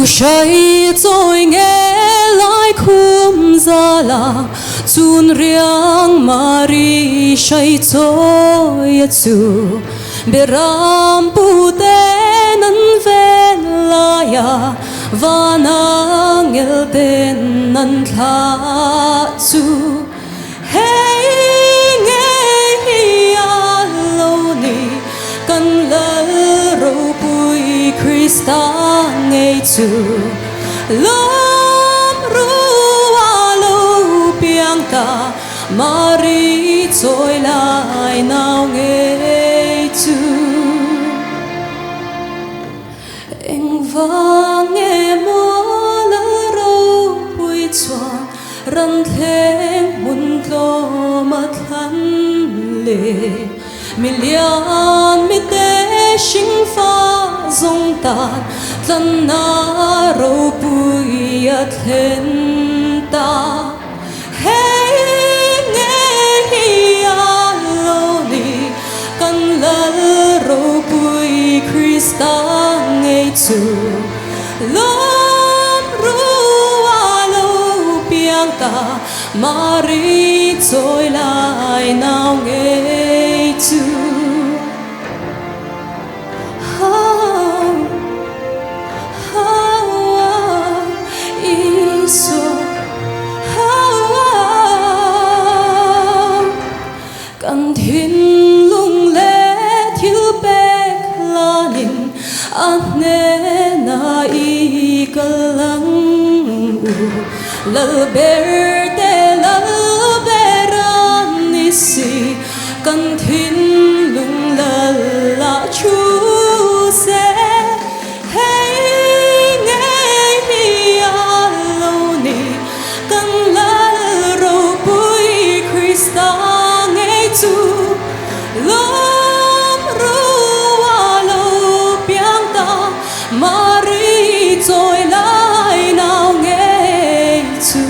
say trôi nghe lại khum ra là chun riang mari say trôi chu beram pute nan ven la ya vana ngel ten nan tha chu hey nghe ya lo ni kan la ro pui Krista ngay chu lom rua lo piang ta mari trôi lại nào ngay chu anh vang nghe mơ lỡ râu bụi choàng răng thèn muốn lo mà thắn lệ mi lian mi te sinh pha dòng tàn lần na râu bụi thèn ta hey nghe ya lo ni kan lỡ râu bụi Krista ngay chu lom rua lo piang ta mari trôi lại nào ngay chu Isu kan thiên lung lệ thiếu bek la nin ane na i kalang la berde la beran isi kan thiên lung la chu se hey nghe ya lo ni kan la ro pui Krista ngay chu lom rua lo piang ta mari trôi lại nào ngay chu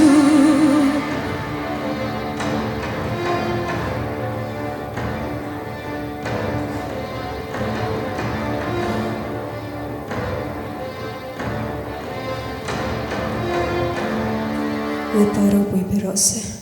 Utaro pui berose